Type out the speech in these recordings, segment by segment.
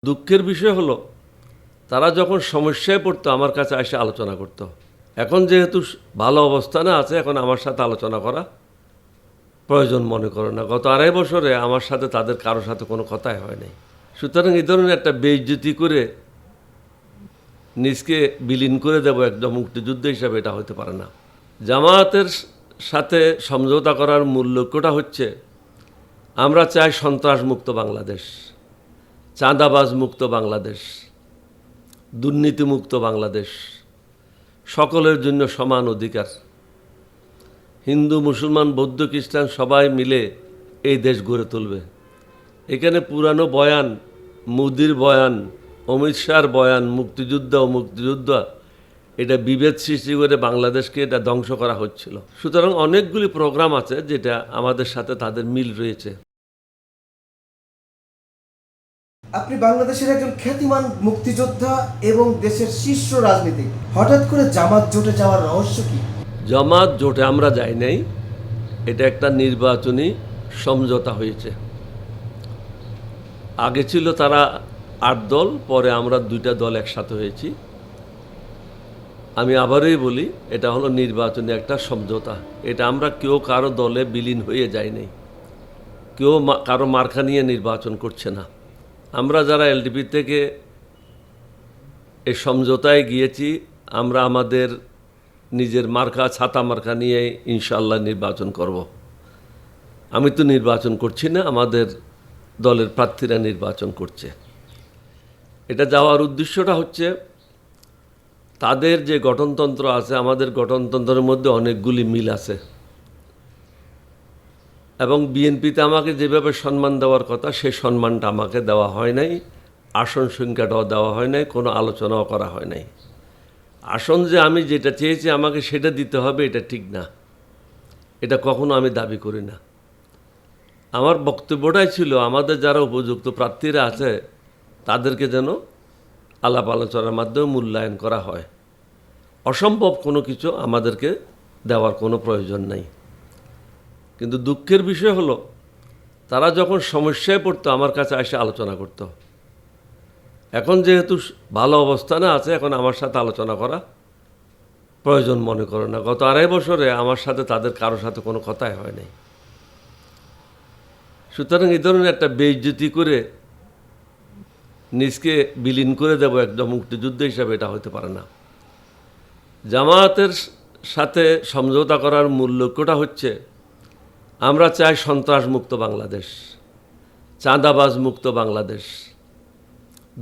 দুঃখের বিষয় হলো তারা যখন সমস্যায় পড়তো আমার কাছে এসে আলোচনা করতো। এখন যেহেতু ভালো অবস্থানে আছে, এখন আমার সাথে আলোচনা করা প্রয়োজন মনে করে না। গত 2.5 বছরে আমার সাথে তাদের কারোর সাথে কোনো কথাই হয় নাই। সুতরাং এই ধরনের একটা বেইজ্জতি করে নিজকে বিলীন করে দেব একদম মুক্তিযুদ্ধ হিসাবে, এটা হতে পারে না। জামায়াতের সাথে সমঝোতা করার মূল লক্ষ্যটা হচ্ছে, আমরা চাই সন্ত্রাসমুক্ত বাংলাদেশ, চাঁদাবাজ মুক্ত বাংলাদেশ, দুর্নীতিমুক্ত বাংলাদেশ, সকলের জন্য সমান অধিকার। হিন্দু, মুসলমান, বৌদ্ধ, খ্রিস্টান সবাই মিলে এই দেশ গড়ে তুলবে। এখানে পুরানো বয়ান, মোদির বয়ান, অমিত শাহর বয়ান, মুক্তিযুদ্ধ ও মুক্তিযুদ্ধ, এটা বিভেদ সৃষ্টি করে বাংলাদেশকে এটা ধ্বংস করা হচ্ছিল। সুতরাং অনেকগুলি প্রোগ্রাম আছে যেটা আমাদের সাথে তাদের মিল রয়েছে। আপনি বাংলাদেশের একজন খ্যাতিমান মুক্তিযোদ্ধা এবং দেশের শীর্ষ রাজনীতিক, হঠাৎ করে জামাত জোটে যাওয়ার রহস্য কি? জামাত জোটে আমরা যাই নাই, এটা একটা নির্বাচনী সমঝোতা হয়েছে। আগে ছিল তারা 8 দল, পরে আমরা 2টা দল একসাথে হয়েছি। আমি আবারই বলি, এটা হলো নির্বাচনী একটা সমঝোতা। এটা আমরা কেউ কারো দলে বিলীন হয়ে যাই নাই, কেউ কারো মার্কা নিয়ে নির্বাচন করছে না। আমরা যারা এলডিপি থেকে এই সমঝোতায় গিয়েছি, আমরা আমাদের নিজের মার্কা, ছাতা মার্কা নিয়ে ইনশাআল্লাহ নির্বাচন করব। আমি তো নির্বাচন করছি না, আমাদের দলের প্রার্থীরা নির্বাচন করছে। এটা যাওয়ার উদ্দেশ্যটা হচ্ছে, তাদের যে গঠনতন্ত্র আছে, আমাদের গঠনতন্ত্রের মধ্যে অনেকগুলি মিল আছে, এবং বিএনপিতে আমাকে যেভাবে সম্মান দেওয়ার কথা, সেই সম্মানটা আমাকে দেওয়া হয় নাই। আসন সংখ্যাটাও দেওয়া হয় নাই, কোনো আলোচনাও করা হয় নাই। আসন যে আমি যেটা চেয়েছি আমাকে সেটা দিতে হবে, এটা ঠিক না, এটা কখনো আমি দাবি করি না। আমার বক্তব্যটাই ছিল, আমাদের যারা উপযুক্ত প্রার্থীরা আছে তাদেরকে যেন আলাপ আলোচনার মাধ্যমে মূল্যায়ন করা হয়। অসম্ভব কোনো কিছু আমাদেরকে দেওয়ার কোনো প্রয়োজন নাই। কিন্তু দুঃখের বিষয় হলো, তারা যখন সমস্যায় পড়তো আমার কাছে এসে আলোচনা করতো। এখন যেহেতু ভালো অবস্থানে আছে, এখন আমার সাথে আলোচনা করা প্রয়োজন মনে করে না। গত 2.5 বছরে আমার সাথে তাদের কারোর সাথে কোনো কথাই হয় নাই। সুতরাং এই ধরনের একটা বেইজ্জতি করে নিজকে বিলীন করে দেব একদম মুক্তিযুদ্ধ হিসাবে, এটা হতে পারে না। জামায়াতের সাথে সমঝোতা করার মূল লক্ষ্যটা হচ্ছে, আমরা চাই সন্ত্রাসমুক্ত বাংলাদেশ, চাঁদাবাজ মুক্ত বাংলাদেশ,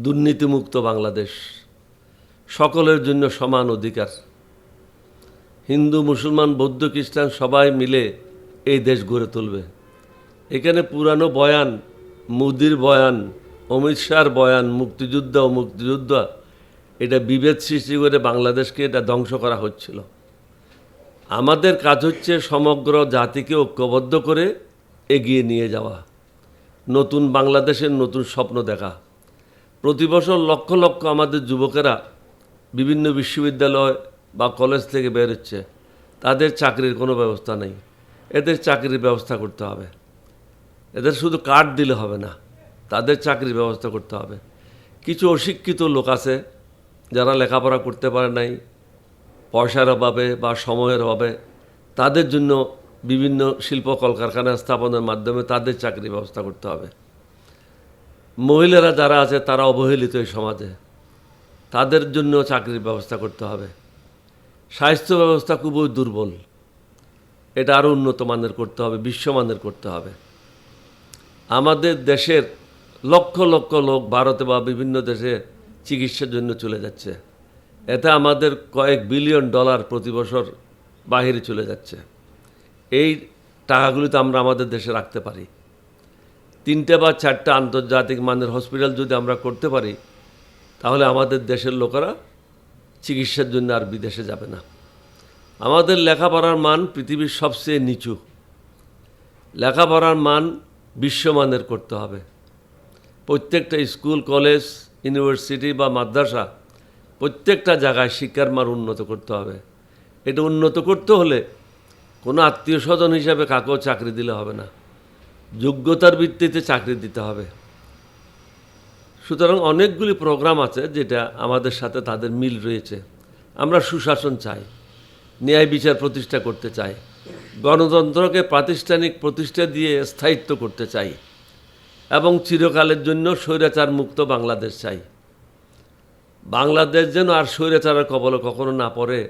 দুর্নীতিমুক্ত বাংলাদেশ, সকলের জন্য সমান অধিকার। হিন্দু, মুসলমান, বৌদ্ধ, খ্রিস্টান সবাই মিলে এই দেশ গড়ে তুলবে। এখানে পুরানো বয়ান, মোদির বয়ান, অমিত শাহর বয়ান, মুক্তিযুদ্ধ ও মুক্তিযুদ্ধ, এটা বিভেদ সৃষ্টি করে বাংলাদেশকে এটা ধ্বংস করা হচ্ছিল। আমাদের কাজ হচ্ছে সমগ্র জাতিকে ঐক্যবদ্ধ করে এগিয়ে নিয়ে যাওয়া, নতুন বাংলাদেশের নতুন স্বপ্ন দেখা। প্রতি বছর লক্ষ লক্ষ আমাদের যুবকেরা বিভিন্ন বিশ্ববিদ্যালয় বা কলেজ থেকে বের হচ্ছে, তাদের চাকরির কোনো ব্যবস্থা নেই। এদের চাকরির ব্যবস্থা করতে হবে। এদের শুধু কার্ড দিলে হবে না, তাদের চাকরির ব্যবস্থা করতে হবে। কিছু অশিক্ষিত লোক আছে যারা লেখাপড়া করতে পারে নাই, পয়সার অভাবে বা সময়ের অভাবে, তাদের জন্য বিভিন্ন শিল্প কলকারখানা স্থাপনের মাধ্যমে তাদের চাকরির ব্যবস্থা করতে হবে। মহিলারা যারা আছে তারা অবহেলিত এই সমাজে, তাদের জন্য চাকরির ব্যবস্থা করতে হবে। স্বাস্থ্য ব্যবস্থা খুবই দুর্বল, এটা আরও উন্নত মানের করতে হবে, বিশ্বমানের করতে হবে। আমাদের দেশের লক্ষ লক্ষ লোক ভারতে বা বিভিন্ন দেশে চিকিৎসার জন্য চলে যাচ্ছে। এতে আমাদের কয়েক বিলিয়ন ডলার প্রতি বছর বাহিরে চলে যাচ্ছে। এই টাকাগুলি তো আমরা আমাদের দেশে রাখতে পারি। 3টে বা 4টে আন্তর্জাতিক মানের হসপিটাল যদি আমরা করতে পারি, তাহলে আমাদের দেশের লোকেরা চিকিৎসার জন্য আর বিদেশে যাবে না। আমাদের লেখাপড়ার মান পৃথিবীর সবচেয়ে নিচু। লেখাপড়ার মান বিশ্বমানের করতে হবে। প্রত্যেকটা স্কুল, কলেজ, ইউনিভার্সিটি বা মাদ্রাসা, প্রত্যেকটা জায়গায় শিক্ষার মান উন্নত করতে হবে। এটা উন্নত করতে হলে কোনো আত্মীয় স্বজন হিসাবে কাকেও চাকরি দিলে হবে না, যোগ্যতার ভিত্তিতে চাকরি দিতে হবে। সুতরাং অনেকগুলি প্রোগ্রাম আছে যেটা আমাদের সাথে তাদের মিল রয়েছে। আমরা সুশাসন চাই, ন্যায় বিচার প্রতিষ্ঠা করতে চাই, গণতন্ত্রকে প্রাতিষ্ঠানিক প্রতিষ্ঠা দিয়ে স্থায়িত্ব করতে চাই এবং চিরকালের জন্য স্বৈরাচার মুক্ত বাংলাদেশ চাই। বাংলাদেশ যেন আর স্বৈরাচারের কবলে কখনো না পড়ে,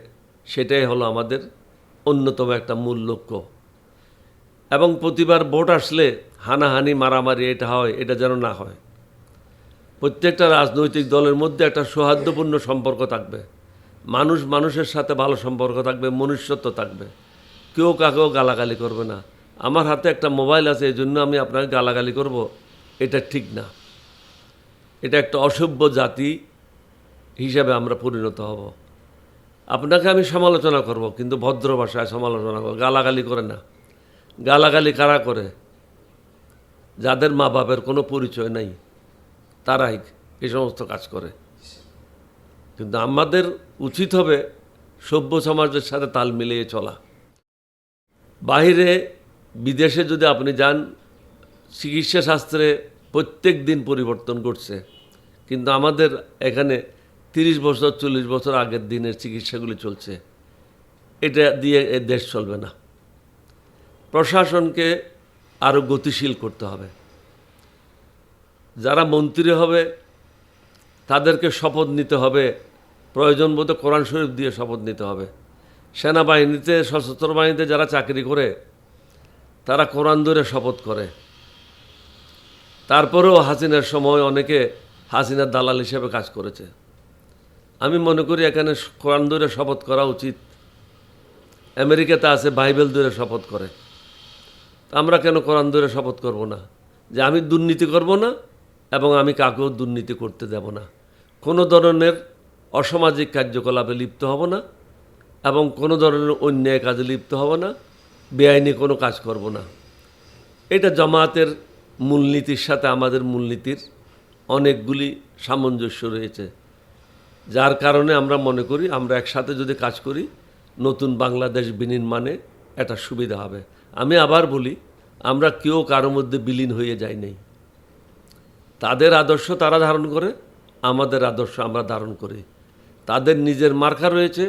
সেটাই হলো আমাদের অন্যতম একটা মূল লক্ষ্য। এবং প্রতিবার ভোট আসলে হানাহানি মারামারি এটা হয়, এটা যেন না হয়। প্রত্যেকটা রাজনৈতিক দলের মধ্যে একটা সৌহার্দ্যপূর্ণ সম্পর্ক থাকবে, মানুষ মানুষের সাথে ভালো সম্পর্ক থাকবে, মনুষ্যত্ব থাকবে, কেউ কাকেও গালাগালি করবে না। আমার হাতে একটা মোবাইল আছে এই জন্য আমি আপনাকে গালাগালি করব, এটা ঠিক না। এটা একটা অসভ্য জাতি হিসাবে আমরা পরিণত হব। আপনাকে আমি সমালোচনা করব, কিন্তু ভদ্র ভাষায় সমালোচনা করব, গালাগালি করে না। গালাগালি কারা করে? যাদের মা বাপের কোনো পরিচয় নাই, তারাই এই সমস্ত কাজ করে। কিন্তু আমাদের উচিত হবে সভ্য সমাজের সাথে তাল মিলিয়ে চলা। বাহিরে বিদেশে যদি আপনি যান, চিকিৎসা শাস্ত্রে প্রত্যেক দিন পরিবর্তন ঘটছে, কিন্তু আমাদের এখানে 30 বছর 40 বছর আগের দিনের চিকিৎসাগুলি চলছে। এটা দিয়ে এ দেশ চলবে না। প্রশাসনকে আরও গতিশীল করতে হবে। যারা মন্ত্রী হবে তাদেরকে শপথ নিতে হবে, প্রয়োজন বোধে কোরআন শরীফ দিয়ে শপথ নিতে হবে। সেনাবাহিনীতে, সশস্ত্র বাহিনীতে যারা চাকরি করে তারা কোরআন ধরে শপথ করে। তারপরেও হাসিনার সময় অনেকে হাসিনার দালাল হিসেবে কাজ করেছে। আমি মনে করি এখানে কোরআন ধরে শপথ করা উচিত। আমেরিকাতে আছে বাইবেল ধরে শপথ করে, আমরা কেন কোরআন ধরে শপথ করব না যে আমি দুর্নীতি করব না এবং আমি কাকেও দুর্নীতি করতে দেব না, কোনো ধরনের অসামাজিক কার্যকলাপে লিপ্ত হব না এবং কোনো ধরনের অন্যায় কাজে লিপ্ত হব না, বেআইনি কোনো কাজ করব না। এটা জামায়াতের মূলনীতির সাথে আমাদের মূলনীতির অনেকগুলি সামঞ্জস্য রয়েছে, যার কারণে আমরা মনে করি আমরা একসাথে যদি কাজ করি নতুন বাংলাদেশ বিনির্মাণে এটা সুবিধা হবে। আমি আবার বলি, আমরা কেউ কারোর মধ্যে বিলীন হয়ে যাই নাই। তাদের আদর্শ তারা ধারণ করে, আমাদের আদর্শ আমরা ধারণ করি। তাদের নিজের মার্কা রয়েছে,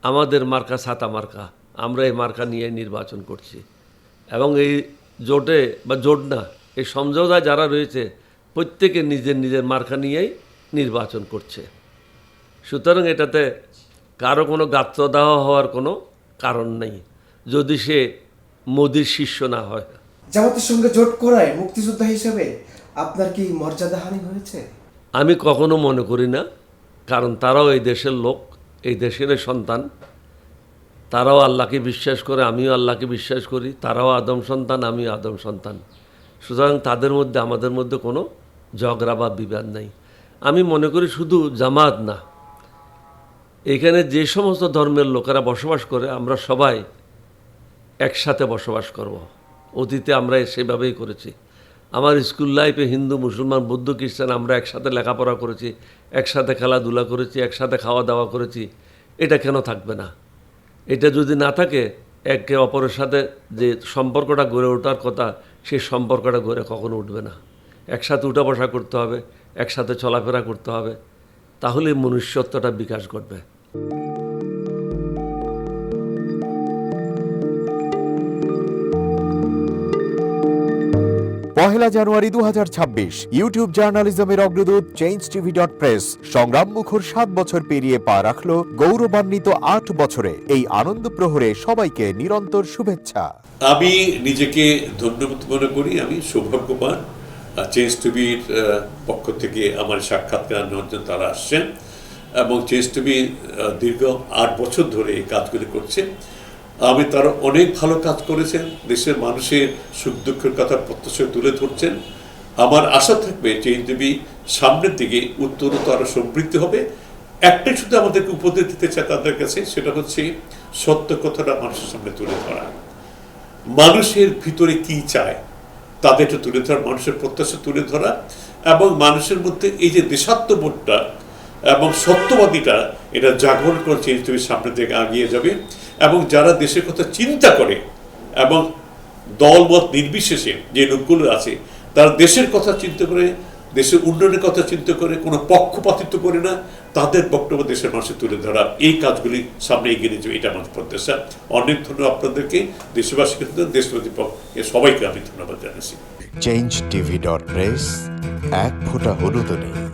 আমাদের মার্কা ছাতা মার্কা। আমরা এই মার্কা নিয়ে নির্বাচন করছি এবং এই জোটে বা জোট না, এই সমঝোতায় যারা রয়েছে প্রত্যেকে নিজের নিজের মার্কা নিয়েই নির্বাচন করছে। সুতরাং এটাতে কারো কোনো গাত্রদাহ হওয়ার কোনো কারণ নেই, যদি সে মোদির শিষ্য না হয়। জামাতের সঙ্গে জোট করায় মুক্তিযোদ্ধা হিসেবে আপনার কি মর্যাদাহানি হয়েছে? আমি কখনো মনে করি না, কারণ তারাও এই দেশের লোক, এই দেশের সন্তান। তারাও আল্লাহকে বিশ্বাস করে, আমিও আল্লাহকে বিশ্বাস করি। তারাও আদম সন্তান, আমিও আদম সন্তান। সুতরাং তাদের মধ্যে আমাদের মধ্যে কোনো ঝগড়া বা বিবাদ নাই। আমি মনে করি শুধু জামাত না, এখানে যে সমস্ত ধর্মের লোকেরা বসবাস করে আমরা সবাই একসাথে বসবাস করব। অতীতে আমরা সেভাবেই করেছি। আমার স্কুল লাইফে হিন্দু, মুসলমান, বৌদ্ধ, খ্রিস্টান আমরা একসাথে লেখাপড়া করেছি, একসাথে খেলাধুলা করেছি, একসাথে খাওয়া দাওয়া করেছি। এটা কেন থাকবে না? এটা যদি না থাকে, একে অপরের সাথে যে সম্পর্কটা গড়ে ওঠার কথা, সেই সম্পর্কটা গড়ে কখনো উঠবে না। একসাথে উঠা বসা করতে হবে, একসাথে চলাফেরা করতে হবে, তাহলে মনুষ্যত্বটা বিকাশ ঘটবে। পহেলা জানুয়ারি 2026 ইউটিউব জার্নালিজমের অগ্রদূত changeTV.press সংগ্রাম মুখর 7 বছর পেরিয়ে পা রাখলো গৌরবান্বিত 8 বছরে। এই আনন্দ প্রহরে সবাইকে নিরন্তর শুভেচ্ছা। আমি নিজেকে ধন্যবাদ মনে করি, আমি সৌভাগ্যবান। চেঞ্জ টিভির পক্ষ থেকে আমার সাক্ষাৎকার নেওয়ার জন্য তারা আসছেন এবং চেঞ্জ টিভি দীর্ঘ 8 বছর ধরে এই কাজগুলি করছে। আমি তারা অনেক ভালো কাজ করেছেন, দেশের মানুষের সুখ দুঃখের কথা প্রত্যক্ষ তুলে ধরছেন। আমার আশা থাকবে চেঞ্জ টিভি সামনের দিকে উত্তরোত্তর আরও সমৃদ্ধ হবে। একটাই শুধু আমাদেরকে উপদেশ দিতে চায় তাদের কাছে, সেটা হচ্ছে সত্য কথাটা মানুষের সামনে তুলে ধরা, মানুষের ভিতরে কি চায় তাদেরটা তুলে ধরা, মানুষের প্রত্যাশা তুলে ধরা এবং মানুষের মধ্যে এই যে দেশাত্মবোধটা এবং সত্যবাদীটা, এটা জাগরণ করে চেঞ্জ টিভির সামনের দিকে এগিয়ে যাবে। এবং যারা দেশের কথা চিন্তা করে এবং দলমত নির্বিশেষে যে লোকগুলো আছে, তারা দেশের কথা চিন্তা করে দেশের উন্নয়নের কথা চিন্তা করে, কোনো পক্ষপাতিত্ব করে না, তাদের বক্তব্য দেশের মানুষের তুলে ধরা, এই কাজগুলি সামনে এগিয়ে নিয়ে যাবে, এটা আমাদের প্রত্যাশা। অনেক ধন্যবাদ আপনাদেরকে, দেশবাসীকে, দেশবাসী সবাইকে আমি ধন্যবাদ জানাচ্ছি। changeTV.press, এক ফোঁটা হলুদ নেই।